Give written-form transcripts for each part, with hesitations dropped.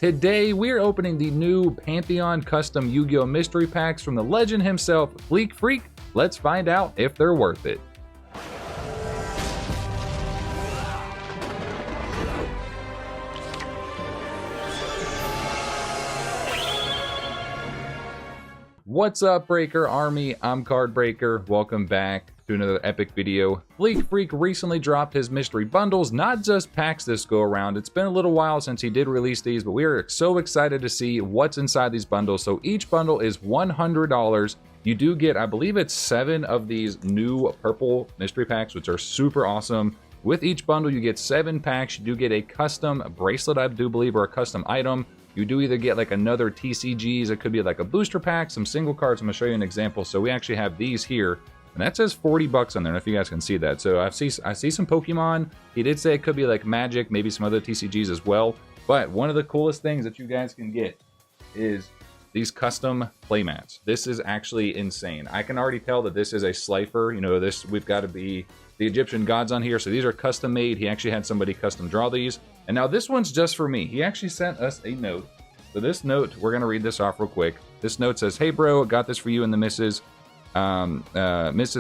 Today, we're opening the new Pantheon Custom Yu-Gi-Oh! Mystery Packs from the legend himself, Fleek Freak. Let's find out if they're worth it. What's up, Breaker Army? I'm CardBreaker. Welcome back to another epic video. Fleek Freak recently dropped his mystery bundles, not just packs this go around. It's been a little while since he did release these, but we are so excited to see what's inside these bundles. So each bundle is $100. You do get, I believe it's 7 of these new purple mystery packs, which are super awesome. With each bundle, you get 7 packs. You do get a custom bracelet, I do believe, or a custom item. You do either get like another TCGs, it could be like a booster pack, some single cards. I'm gonna show you an example. So we actually have these here, and that says 40 bucks on there. I don't know if you guys can see that. So I see some Pokemon. He did say it could be like Magic, maybe some other TCGs as well. But one of the coolest things that you guys can get is these custom playmats. This is actually insane. I can already tell that this is a Slifer. You know, this, we've got to be the Egyptian gods on here. So these are custom made. He actually had somebody custom draw these. And now this one's just for me. He actually sent us a note. So this note, we're going to read this off real quick. This note says, "Hey bro, got this for you and the Mrs.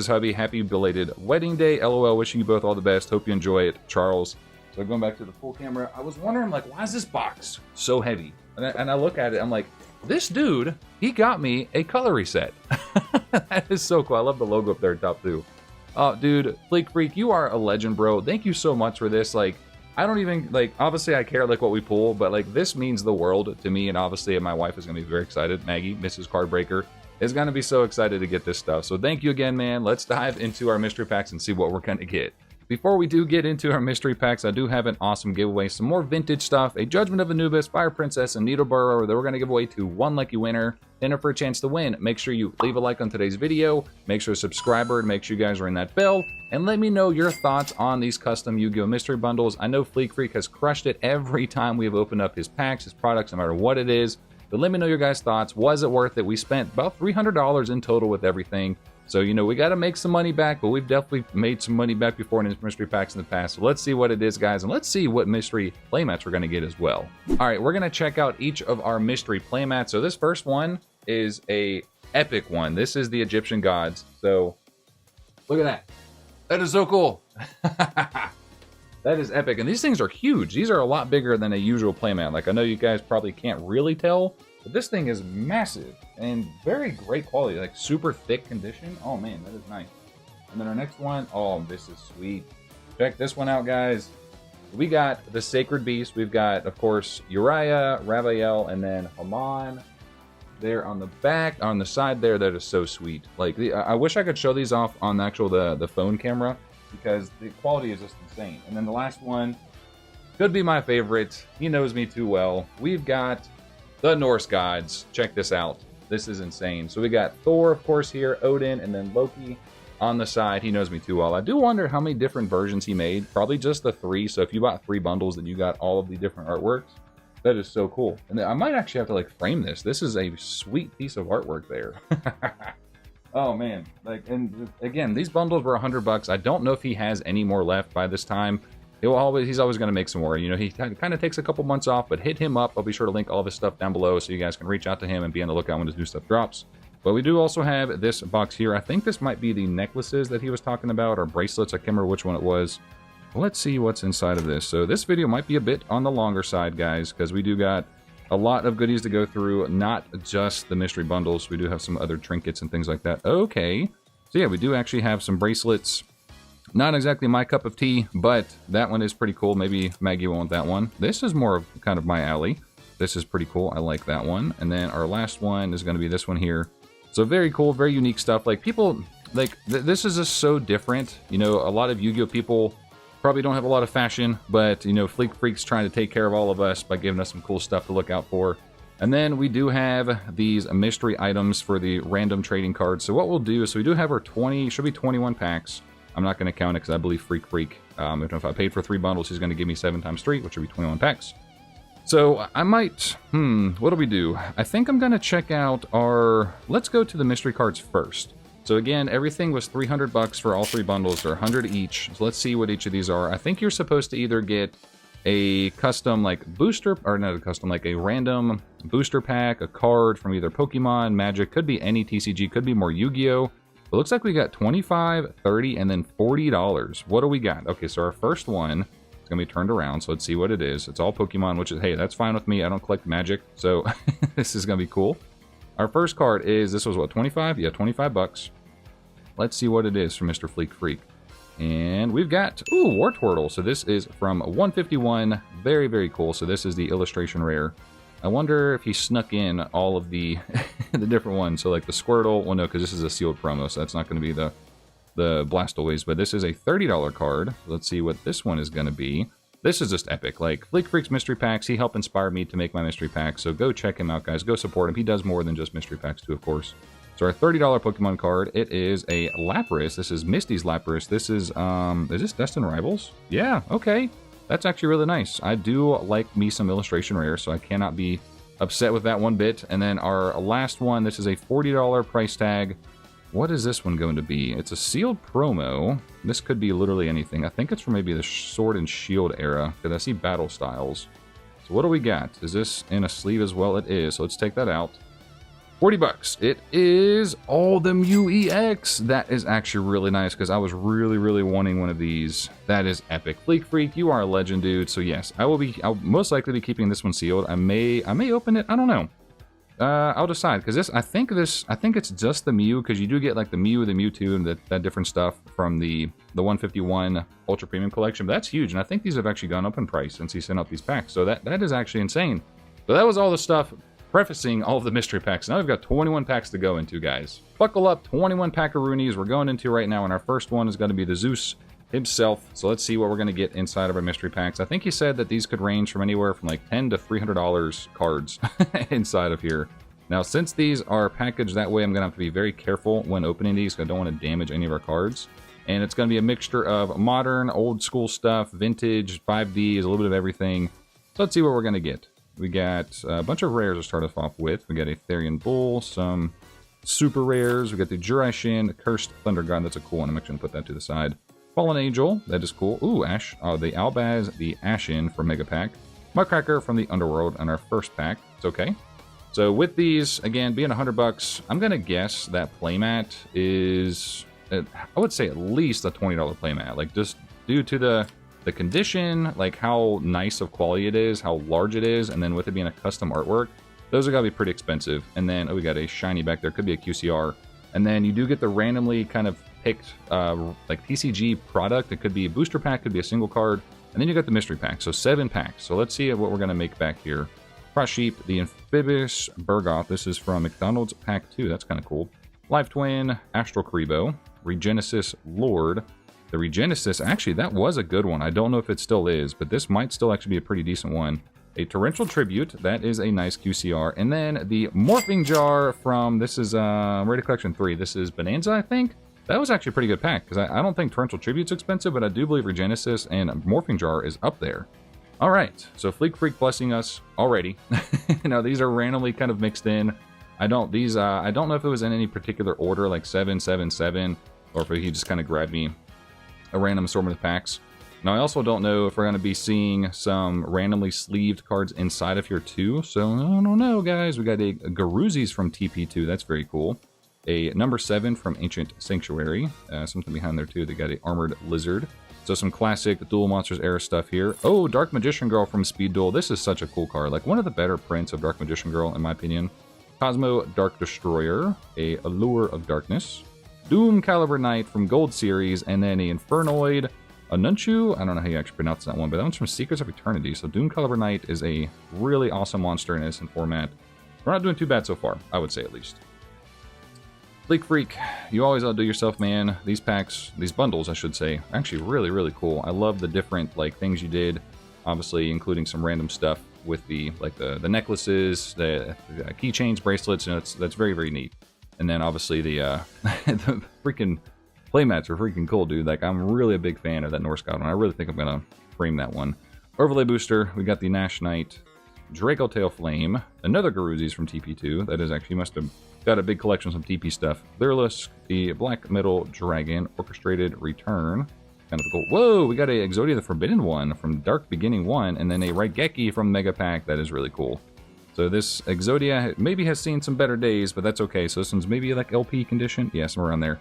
Hubby. Happy belated wedding day. LOL, wishing you both all the best. Hope you enjoy it. Charles." So going back to the full camera, I was wondering, like, why is this box so heavy? And I look at it, I'm like, this dude, he got me a color reset. That is so cool. I love the logo up there top too. Dude, Fleek Freak, you are a legend, bro. Thank you so much for this. Like, I don't even, like, obviously I care, like, what we pull, but, like, this means the world to me, and obviously my wife is going to be very excited. Maggie, Mrs. CardBreaker, is going to be so excited to get this stuff. So thank you again, man. Let's dive into our mystery packs and see what we're going to get. Before we do get into our mystery packs, I do have an awesome giveaway. Some more vintage stuff, a Judgment of Anubis, Fire Princess, and Needle Burrower that we're going to give away to one lucky winner. Enter for a chance to win. Make sure you leave a like on today's video. Make sure to subscribe and make sure you guys ring that bell. And let me know your thoughts on these custom Yu-Gi-Oh! Mystery bundles. I know Fleek Freak has crushed it every time we've opened up his packs, his products, no matter what it is. But let me know your guys' thoughts. Was it worth it? We spent about $300 in total with everything. So, you know, we got to make some money back, but we've definitely made some money back before in his mystery packs in the past. So let's see what it is, guys, and let's see what mystery playmats we're going to get as well. All right, we're going to check out each of our mystery playmats. So this first one is a epic one. This is the Egyptian gods. So look at that. That is so cool. That is epic. And these things are huge. These are a lot bigger than a usual playmat. Like, I know you guys probably can't really tell, but this thing is massive and very great quality, like super thick condition. Oh man, that is nice. And then our next one, oh, this is sweet. Check this one out, guys. We got the Sacred Beast. We've got, of course, Uriah, Raphael, and then Haman there on the back, on the side there. That is so sweet. Like, I wish I could show these off on the phone camera because the quality is just insane. And then the last one could be my favorite. He knows me too well. We've got the Norse gods. Check this out. This is insane. So we got Thor, of course, here, Odin, and then Loki on the side. He knows me too well. I do wonder how many different versions he made. Probably just the 3. So if you bought 3 bundles, then you got all of the different artworks. That is so cool. And I might actually have to, like, frame this. This is a sweet piece of artwork there. Oh man, like, and again, these bundles were $100. I don't know if he has any more left by this time. He's always going to make some more. You know, he kind of takes a couple months off, but hit him up. I'll be sure to link all of his stuff down below so you guys can reach out to him and be on the lookout when his new stuff drops. But we do also have this box here. I think this might be the necklaces that he was talking about, or bracelets. I can't remember which one it was. Let's see what's inside of this. So this video might be a bit on the longer side, guys, because we do got a lot of goodies to go through, not just the mystery bundles. We do have some other trinkets and things like that. Okay, so yeah, we do actually have some bracelets. Not exactly my cup of tea, but that one is pretty cool. Maybe Maggie will want that one. This is more of kind of my alley. This is pretty cool. I like that one. And then our last one is going to be this one here. So very cool, very unique stuff. Like, people, like, this is just so different. You know, a lot of Yu-Gi-Oh people probably don't have a lot of fashion, but, you know, Fleek Freak's trying to take care of all of us by giving us some cool stuff to look out for. And then we do have these mystery items for the random trading cards. So what we'll do is, so we do have our 20, should be 21 packs. I'm not going to count it because I believe Fleek Freak, if I paid for 3 bundles, he's going to give me 7 times 3, which would be 21 packs. So I might, what do we do? I think I'm going to check out our, let's go to the mystery cards first. So again, everything was $300 for all 3 bundles. They're 100 each. So let's see what each of these are. I think you're supposed to either get a custom like booster, or not a custom, like a random booster pack, a card from either Pokemon, Magic, could be any TCG, could be more Yu-Gi-Oh! It looks like we got $25, $30, and then $40. What do we got? Okay, so our first one is going to be turned around, so let's see what it is. It's all Pokemon, which is, hey, that's fine with me. I don't collect Magic, so this is going to be cool. Our first card is, this was what, 25? Yeah, 25 bucks. Let's see what it is from Mr. Fleek Freak. And we've got, ooh, Wartortle. So this is from 151. Very, very cool. So this is the illustration rare. I wonder if he snuck in all of the the different ones. So like the Squirtle, well, no, because this is a sealed promo, so that's not going to be the Blastoise. But this is a $30 card. Let's see what this one is going to be. This is just epic. Like, Fleek Freak's mystery packs, he helped inspire me to make my mystery packs. So go check him out, guys. Go support him. He does more than just mystery packs too, of course. So our $30 Pokemon card, it is a Lapras. This is Misty's Lapras. This is this Destined Rivals? Yeah, okay. That's actually really nice. I do like me some illustration rare, so I cannot be upset with that one bit. And then our last one, this is a $40 price tag. What is this one going to be? It's a sealed promo. This could be literally anything. I think it's from maybe the Sword and Shield era, because I see Battle Styles. So what do we got? Is this in a sleeve as well? It is, so let's take that out. 40 bucks. It is all the Mew EX. That is actually really nice because I was really, really wanting one of these. That is epic. Fleek Freak, you are a legend, dude. So yes, I'll most likely be keeping this one sealed. I may open it. I don't know. I'll decide because I think it's just the Mew because you do get like the Mew, the Mewtwo, and that different stuff from the 151 Ultra Premium collection. But that's huge, and I think these have actually gone up in price since he sent out these packs. So that is actually insane. So that was all the stuff prefacing all of the mystery packs. Now we've got 21 packs to go into, guys. Buckle up, 21 packaroonies we're going into right now, and our first one is going to be the Zeus himself. So let's see what we're going to get inside of our mystery packs. I think he said that these could range from anywhere from like $10 to $300 cards inside of here. Now, since these are packaged that way, I'm going to have to be very careful when opening these because I don't want to damage any of our cards. And it's going to be a mixture of modern, old school stuff, vintage, 5D, is a little bit of everything. So let's see what we're going to get. We got a bunch of rares to start us off with. We got a Therian Bull, some super rares. We got the Jurassian, the Cursed Thunder God. That's a cool one. I'm actually going to put that to the side. Fallen Angel. That is cool. Ooh, the Albaz, the Ashen from Mega Pack. Muckracker from the Underworld on our first pack. It's okay. So with these, again, being 100 bucks, I'm going to guess that playmat is, I would say at least a $20 playmat. Like, just due to the condition, like how nice of quality it is, how large it is, and then with it being a custom artwork, those are gotta be pretty expensive. And then, oh, we got a shiny back there, could be a QCR. And then you do get the randomly kind of picked, like TCG product. It could be a booster pack, could be a single card. And then you got the mystery pack, so 7 packs. So let's see what we're gonna make back here. Cross Sheep, the Amphibious Burgoth. This is from McDonald's Pack 2, that's kind of cool. Life Twin, Astral Karibo, Regenesis Lord. The Regenesis, actually, that was a good one. I don't know if it still is, but this might still actually be a pretty decent one. A Torrential Tribute, that is a nice QCR. And then the Morphing Jar from, this is Rare Collection 3. This is Bonanza, I think? That was actually a pretty good pack, because I don't think Torrential Tribute's expensive, but I do believe Regenesis and Morphing Jar is up there. All right, so Fleek Freak blessing us already. Now, these are randomly kind of mixed in. I don't know if it was in any particular order, like 7, 7, 7, or if he just kind of grabbed me a random assortment of packs. Now, I also don't know if we're going to be seeing some randomly sleeved cards inside of here too, so I don't know, guys. We got a Garuzzi's from TP2, that's very cool. A number 7 from Ancient Sanctuary, something behind there too. They got a Armored Lizard. So some classic Duel Monsters era stuff here. Oh, Dark Magician Girl from Speed Duel. This is such a cool card, like one of the better prints of Dark Magician Girl in my opinion. Cosmo Dark Destroyer, a Allure of Darkness. Doom Caliber Knight from Gold Series, and then a Infernoid, a Nunchu. I don't know how you actually pronounce that one, but that one's from Secrets of Eternity. So Doom Caliber Knight is a really awesome monster in innocent format. We're not doing too bad so far, I would say at least. Fleek Freak, you always outdo yourself, man. These packs, these bundles, I should say, are actually really, really cool. I love the different like things you did, obviously including some random stuff with the necklaces, the keychains, bracelets, and that's very, very neat. And then obviously the freaking playmats are freaking cool, dude. Like, I'm really a big fan of that Norse God one. I really think I'm gonna frame that one. Overlay booster, we got the Nash Knight, Draco Tail Flame, another Garuzzi's from TP2. That is actually, must have got a big collection of some TP stuff. Lyrilisk, the Black Metal Dragon, Orchestrated Return, kind of cool. Whoa, we got a Exodia the Forbidden One from Dark Beginning 1, and then a Raigeki from Mega Pack. That is really cool. So this Exodia maybe has seen some better days, but that's okay. So this one's maybe like LP condition. Yeah, somewhere around there.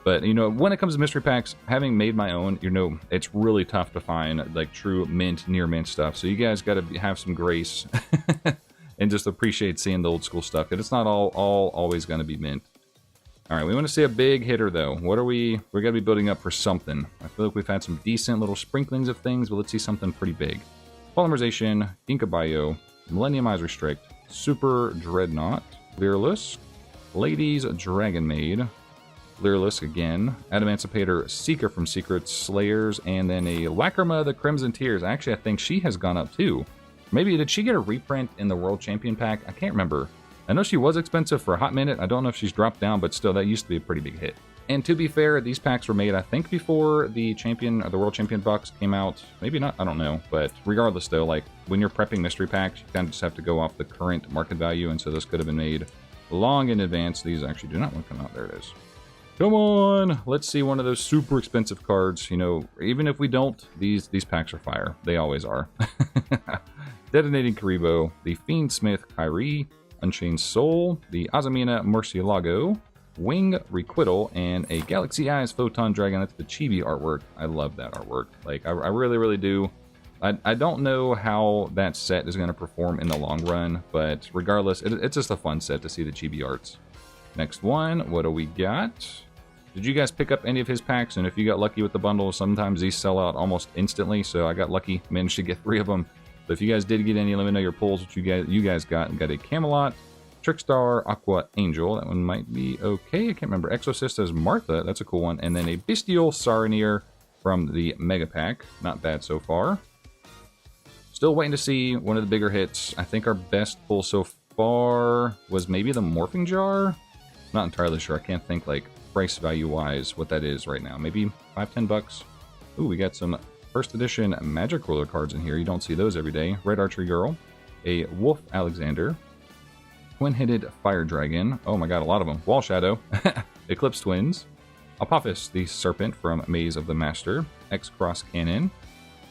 But, you know, when it comes to mystery packs, having made my own, you know, it's really tough to find, like, true mint, near mint stuff. So you guys got to have some grace and just appreciate seeing the old school stuff. Because it's not all always going to be mint. All right, we want to see a big hitter, though. What are we... We're going to be building up for something. I feel like we've had some decent little sprinklings of things, but let's see something pretty big. Polymerization, Inca Bio, Millennium Eyes Restrict, Super Dreadnought, Leerless, Ladies Dragon Maid, Leerless again, Adamancipator, Seeker from Secrets, Slayers, and then a Lacrima the Crimson Tears. Actually, I think she has gone up too. Maybe, did she get a reprint in the World Champion pack? I can't remember. I know she was expensive for a hot minute. I don't know if she's dropped down, but still, that used to be a pretty big hit. And to be fair, these packs were made, I think, before the Champion or the World Champion box came out. Maybe not, I don't know. But regardless, though, like, when you're prepping mystery packs, you kind of just have to go off the current market value, and so this could have been made long in advance. These actually do not want to come out. There it is. Come on! Let's see one of those super expensive cards. You know, even if we don't, these packs are fire. They always are. Detonating Karibo, the Fiendsmith Kyrie, Unchained Soul, the Azamina Murcielago, Wing Requital, and a Galaxy Eyes Photon Dragon. That's the Chibi artwork. I love that artwork. Like, I really, really do. I don't know how that set is going to perform in the long run, but regardless, it's just a fun set to see the Chibi arts. Next one, what do we got? Did you guys pick up any of his packs? And if you got lucky with the bundles, sometimes these sell out almost instantly, so I got lucky, managed to get 3 of them. But if you guys did get any, let me know your pulls, what you guys got. And got a Camelot, Trickstar, Aqua Angel. That one might be okay. I can't remember. Exorcist as Martha. That's a cool one. And then a Bestial Saronir from the Mega Pack. Not bad so far. Still waiting to see one of the bigger hits. I think our best pull so far was maybe the Morphing Jar. Not entirely sure. I can't think, like, price value wise what that is right now. Maybe $5-10 bucks. Ooh, we got some first edition Magic Roller cards in here. You don't see those every day. Red Archery Girl, a Wolf Alexander, Twin-Headed Fire Dragon. Oh my god, a lot of them. Wall Shadow, Eclipse Twins, Apophis the Serpent from Maze of the Master, X-Cross Cannon,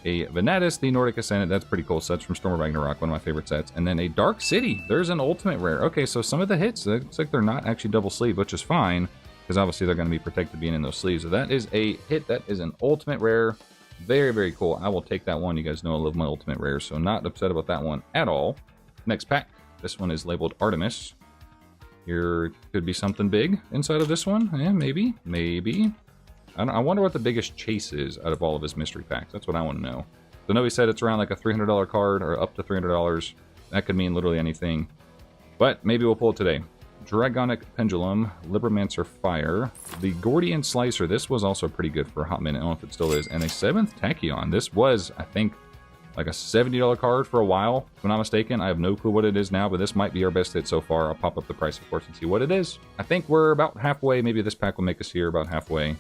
a Venatus the Nordic Ascendant. That's pretty cool. Sets from Storm of Ragnarok, one of my favorite sets. And then a Dark City. There's an ultimate rare. Okay, so some of the hits, it looks like they're not actually double sleeve, which is fine, because obviously they're going to be protected being in those sleeves. So that is a hit. That is an ultimate rare. Very, very cool. I will take that one. You guys know I love my ultimate rares, so not upset about that one at all. Next pack. This one is labeled Artemis. Here could be something big inside of this one. Yeah, maybe. Maybe. I wonder what the biggest chase is out of all of his mystery packs. That's what I want to know. So I know he said it's around like a $300 card or up to $300. That could mean literally anything. But maybe we'll pull it today. Dragonic Pendulum, Libromancer Fire, the Gordian Slicer. This was also pretty good for a hot minute. I don't know if it still is. And a 7th Tachyon. This was, I think, like a $70 card for a while, if I'm not mistaken. I have no clue what it is now, but this might be our best hit so far. I'll pop up the price, of course, and see what it is. I think we're about halfway. Maybe this pack will make us here about halfway.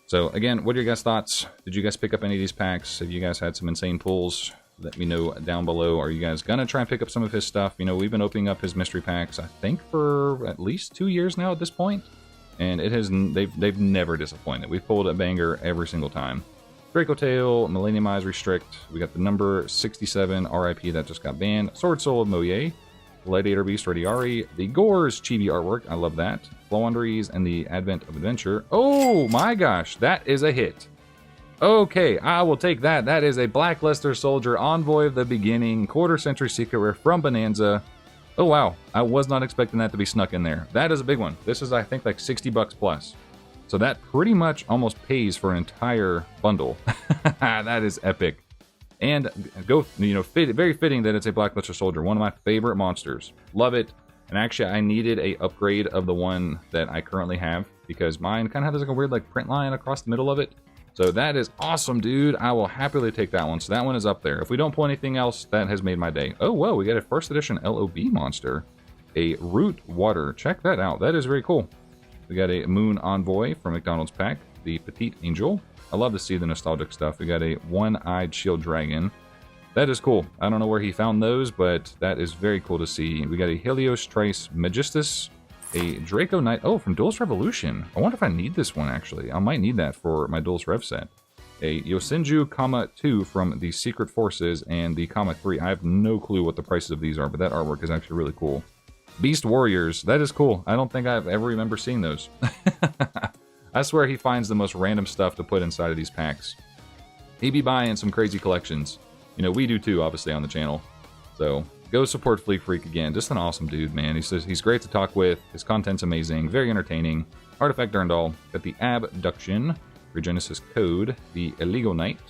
So, again, what are your guys' thoughts? Did you guys pick up any of these packs? Have you guys had some insane pulls? Let me know down below. Are you guys gonna try and pick up some of his stuff? You know, we've been opening up his mystery packs, I think, for at least 2 years now at this point, and it has they've never disappointed. We've pulled a banger every single time. Draco Tail, Millennium Eyes Restrict. We got the number 67 RIP that just got banned. Sword Soul of Moye, Gladiator Beast Radiari, the Gore's Chibi artwork. I love that. Flowandries and the Advent of Adventure. Oh my gosh, that is a hit. Okay, I will take that. That is a Blackluster Soldier, Envoy of the Beginning, quarter-century secret rare from Bonanza. Oh wow, I was not expecting that to be snuck in there. That is a big one. This is, I think, like 60 bucks plus. So that pretty much almost pays for an entire bundle. That is epic. And very fitting that it's a Blackluster Soldier, one of my favorite monsters. Love it. And actually, I needed a upgrade of the one that I currently have, because mine kind of has like a weird like print line across the middle of it. So that is awesome, dude. I will happily take that one. So that one is up there. If we don't pull anything else, that has made my day. Oh, whoa, we got a first edition LOB monster. A Root Water. Check that out. That is very cool. We got a Moon Envoy from McDonald's pack. The Petite Angel. I love to see the nostalgic stuff. We got a One-Eyed Shield Dragon. That is cool. I don't know where he found those, but that is very cool to see. We got a Helios Trice Magistus. A Draco Knight. Oh, from Duelist Revolution. I wonder if I need this one, actually. I might need that for my Duelist Rev set. a Yosenju, comma 2 from the Secret Forces, and the comma 3. I have no clue what the prices of these are, but that artwork is actually really cool. Beast Warriors, that is cool. I don't think I've ever remember seeing those. I swear he finds the most random stuff to put inside of these packs. He be buying some crazy collections. You know, we do too, obviously, on the channel. So, go support Fleek Freak again. Just an awesome dude, man. He's great to talk with. His content's amazing. Very entertaining. Artifact Durndal. Got the Abduction. Regenesis Code. The Illegal Knight.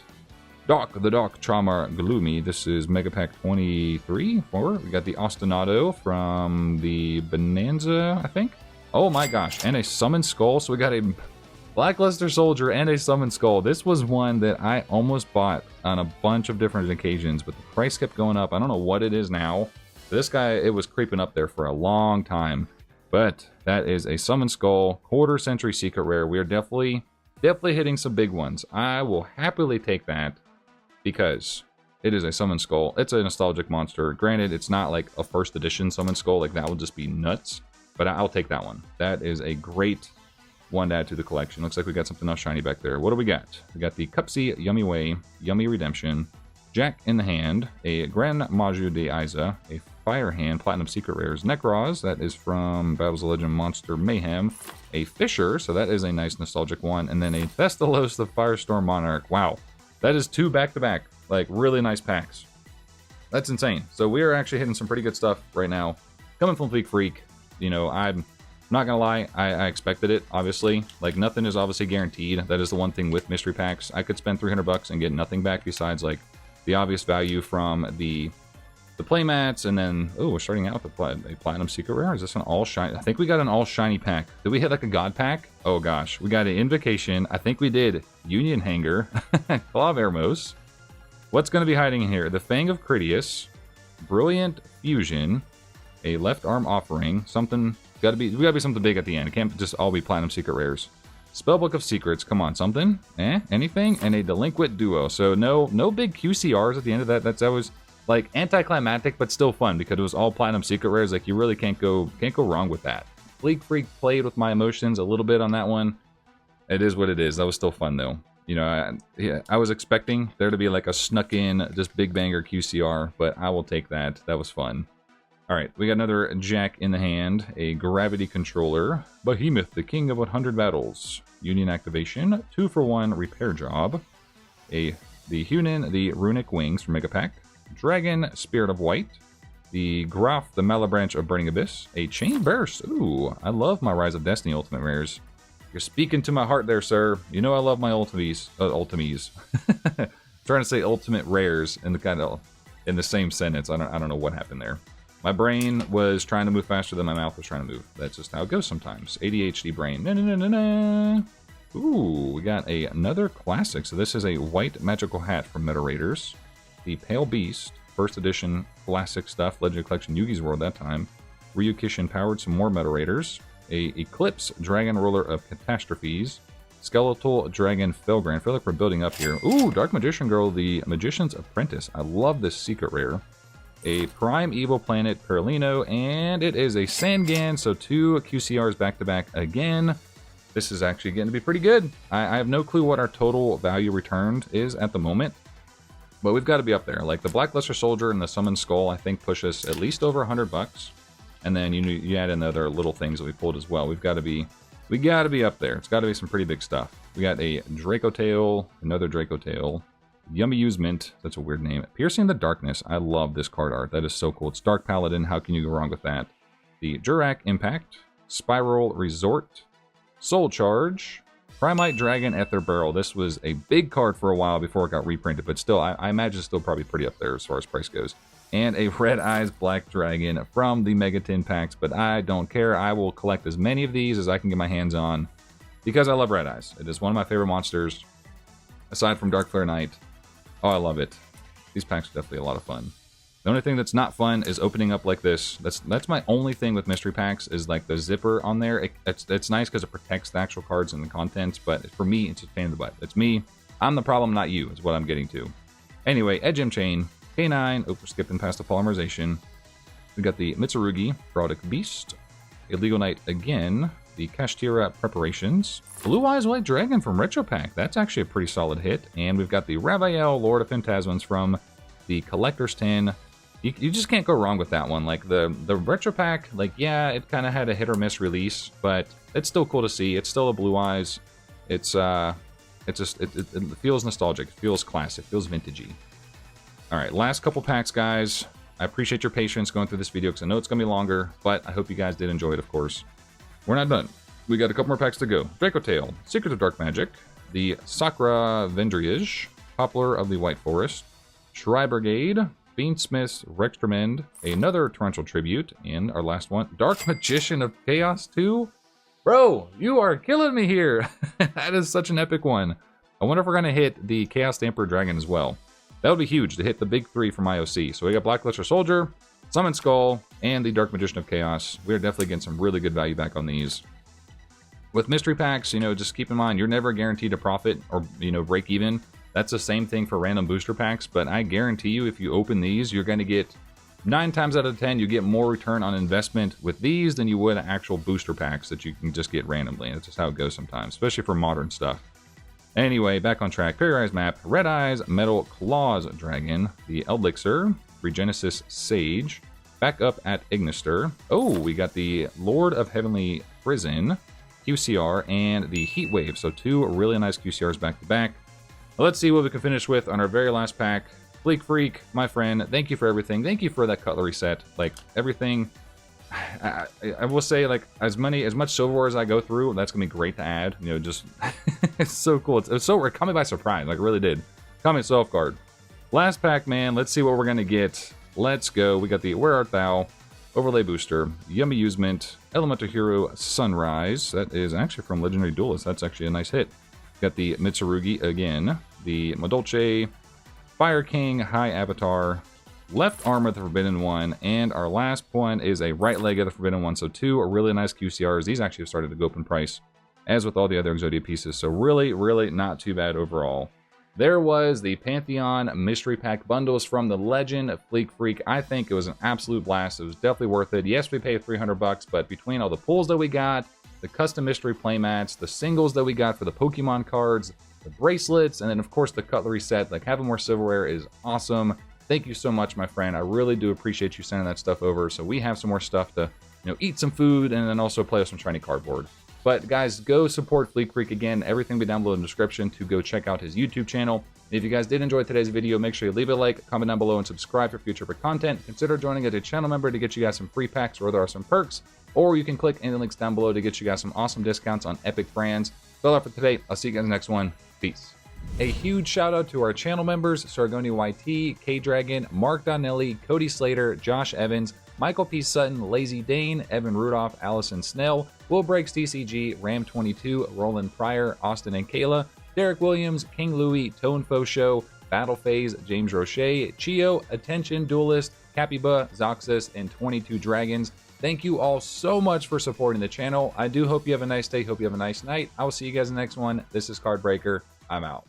Doc, the Doc Traumar Gloomy. This is Mega Pack 23, 4. We got the Ostinato from the Bonanza, I think. Oh my gosh. And a Summoned Skull. So we got a Blackluster Soldier and a Summoned Skull. This was one that I almost bought on a bunch of different occasions, but the price kept going up. I don't know what it is now. This guy, it was creeping up there for a long time. But that is a Summoned Skull, quarter century secret rare. We are definitely hitting some big ones. I will happily take that because it is a Summoned Skull. It's a nostalgic monster. Granted, it's not like a first edition Summoned Skull. Like, that would just be nuts. But I'll take that one. That is a great one to add to the collection. Looks like we got something else shiny back there. What do we got? We got the Cupsy Yummy Way, Yummy Redemption, Jack in the Hand, a Gran Maju de Isa, a Fire Hand, Platinum Secret Rares, Necroz, that is from Battles of Legend Monster Mayhem, a Fisher, so that is a nice nostalgic one, and then a Thestalos the Firestorm Monarch. Wow, that is 2 back-to-back, like really nice packs. That's insane. So we are actually hitting some pretty good stuff right now. Coming from Fleek Freak, you know, I'm not gonna lie, I expected it, obviously. Like, nothing is obviously guaranteed. That is the one thing with mystery packs. I could spend $300 and get nothing back besides, like, the obvious value from the playmats, and then, oh, we're starting out with a Platinum Secret Rare. Is this an all shiny? I think we got an all shiny pack. Did we hit, like, a God pack? Oh, gosh. We got an Invocation. I think we did. Union Hanger. Claw of Ermos. What's gonna be hiding in here? The Fang of Critias. Brilliant Fusion. A Left Arm Offering. Something... we gotta be something big at the end. It can't just all be Platinum Secret Rares. Spellbook of Secrets, come on, something? Anything? And a Delinquent Duo. So no big QCRs at the end of that. That's always like anticlimactic, but still fun because it was all Platinum Secret Rares. Like, you really can't go wrong with that. Fleek Freak played with my emotions a little bit on that one. It is what it is. That was still fun though. You know, I was expecting there to be like a snuck in, just big banger QCR, but I will take that. That was fun. Alright, we got another Jack in the Hand, a Gravity Controller, Behemoth, the King of 100 Battles, Union Activation, 2-for-1 Repair Job, the Hunin, the Runic Wings from Mega Pack, Dragon, Spirit of White, the Graf, the Malabranch of Burning Abyss, a Chain Burst. Ooh, I love my Rise of Destiny Ultimate Rares. You're speaking to my heart there, sir. You know I love my Ultimes. Trying to say Ultimate Rares in the same sentence. I don't know what happened there. My brain was trying to move faster than my mouth was trying to move. That's just how it goes sometimes. ADHD brain. Ooh, we got another classic. So this is a white magical hat from Meta Raiders. The Pale Beast, first edition classic stuff. Legend Collection Yugi's World that time. Ryu Kishin powered some more Meta Raiders. A Eclipse Dragon Roller of Catastrophes. Skeletal Dragon Felgran. I feel like we're building up here. Ooh, Dark Magician Girl, the Magician's Apprentice. I love this secret rare. A Prime Evil Planet Perlino, and it is a Sangan, so 2 QCRs back-to-back again. This is actually getting to be pretty good. I have no clue what our total value returned is at the moment, but we've got to be up there. Like, the Blackluster Soldier and the Summoned Skull, I think, push us at least over $100. And then you add in the other little things that we pulled as well. We got to be up there. It's got to be some pretty big stuff. We got a Draco Tail, another Draco Tail. Yummy Usement, that's a weird name. Piercing the Darkness, I love this card art. That is so cool. It's Dark Paladin, how can you go wrong with that? The Jurak Impact, Spiral Resort, Soul Charge, Primite Dragon Ether Barrel. This was a big card for a while before it got reprinted, but still, I imagine it's still probably pretty up there as far as price goes. And a Red Eyes Black Dragon from the Mega Tin packs, but I don't care. I will collect as many of these as I can get my hands on because I love Red Eyes. It is one of my favorite monsters, aside from Dark Flare Knight. Oh, I love it. These packs are definitely a lot of fun. The only thing that's not fun is opening up like this. That's my only thing with mystery packs is like the zipper on there. It's nice because it protects the actual cards and the contents, but for me, it's a pain in the butt. It's me. I'm the problem, not you, is what I'm getting to. Anyway, Edgem Chain, K9. Oh, we're skipping past the polymerization. We got the Mitsurugi, Brodic Beast, Illegal Knight again, the Kashtira Preparations. Blue Eyes White Dragon from Retro Pack. That's actually a pretty solid hit. And we've got the Ravael, Lord of Phantasmons from the Collector's Tin. You just can't go wrong with that one. Like, the Retro Pack, like, yeah, it kind of had a hit or miss release, but it's still cool to see. It's still a Blue Eyes. It feels nostalgic. It feels classic. It feels vintagey. All right, last couple packs, guys. I appreciate your patience going through this video because I know it's going to be longer, but I hope you guys did enjoy it, of course. We're not done. We got a couple more packs to go. Draco Tail, Secret of Dark Magic, the Sakura Vendriage, Poplar of the White Forest, Shry Brigade, Fiendsmith's Rextramend, another Torrential Tribute, and our last one, Dark Magician of Chaos 2. Bro, you are killing me here. That is such an epic one. I wonder if we're going to hit the Chaos Stamper Dragon as well. That would be huge to hit the big three from IOC. So we got Black Luster Soldier, Summon Skull, and the Dark Magician of Chaos. We're definitely getting some really good value back on these. With mystery packs, you know, just keep in mind, you're never guaranteed a profit or, you know, break even. That's the same thing for random booster packs, but I guarantee you if you open these, you're going to get 9 times out of 10, you get more return on investment with these than you would actual booster packs that you can just get randomly. That's just how it goes sometimes, especially for modern stuff. Anyway, back on track. Fairy Eyes map, Red Eyes, Metal Claws Dragon, the Eldixir, Regenesis Sage, back up at Ignister. Oh, we got the Lord of Heavenly Prison, QCR, and the Heat Wave. So 2 really nice QCRs back to back. Let's see what we can finish with on our very last pack. Fleek Freak, my friend, thank you for everything. Thank you for that cutlery set. Like, everything. I will say, like, as much silverware as I go through, that's gonna be great to add. You know, just it's so cool. It's so it caught me by surprise, like, it really did. Caught me off guard. Last pack, man. Let's see what we're gonna get. Let's go. We got the Where Art Thou, Overlay Booster, Yummy Amusement, Elemental Hero Sunrise. That is actually from Legendary Duelist. That's actually a nice hit. Got the Mitsurugi again, the Madolche, Fire King, High Avatar, Left Arm of the Forbidden One, and our last one is a Right Leg of the Forbidden One. So 2 are really nice QCRs. These actually have started to go up in price, as with all the other Exodia pieces. So really, really not too bad overall. There was the Pantheon Mystery Pack bundles from the Legend of Fleek Freak. I think it was an absolute blast. It was definitely worth it. Yes, we paid $300, but between all the pulls that we got, the custom mystery playmats, the singles that we got for the Pokemon cards, the bracelets, and then of course the cutlery set, like having more silverware is awesome. Thank you so much, my friend. I really do appreciate you sending that stuff over so we have some more stuff to, you know, eat some food and then also play with some shiny cardboard. But guys, go support Fleek Freak again. Everything will be down below in the description to go check out his YouTube channel. If you guys did enjoy today's video, make sure you leave a like, comment down below, and subscribe for future content. Consider joining as a channel member to get you guys some free packs or there are some perks. Or you can click any links down below to get you guys some awesome discounts on epic brands. That's all for today. I'll see you guys in the next one. Peace. A huge shout out to our channel members, Sargoni YT, K-Dragon, Mark Donnelly, Cody Slater, Josh Evans, Michael P. Sutton, Lazy Dane, Evan Rudolph, Allison Snell, Will Breaks DCG, Ram22, Roland Pryor, Austin and Kayla, Derek Williams, King Louie, Tone Fo Show, Battle Phase, James Roche, Chio, Attention Duelist, Capiba, Zoxus, and 22 Dragons. Thank you all so much for supporting the channel. I do hope you have a nice day. Hope you have a nice night. I will see you guys in the next one. This is CardBreaker. I'm out.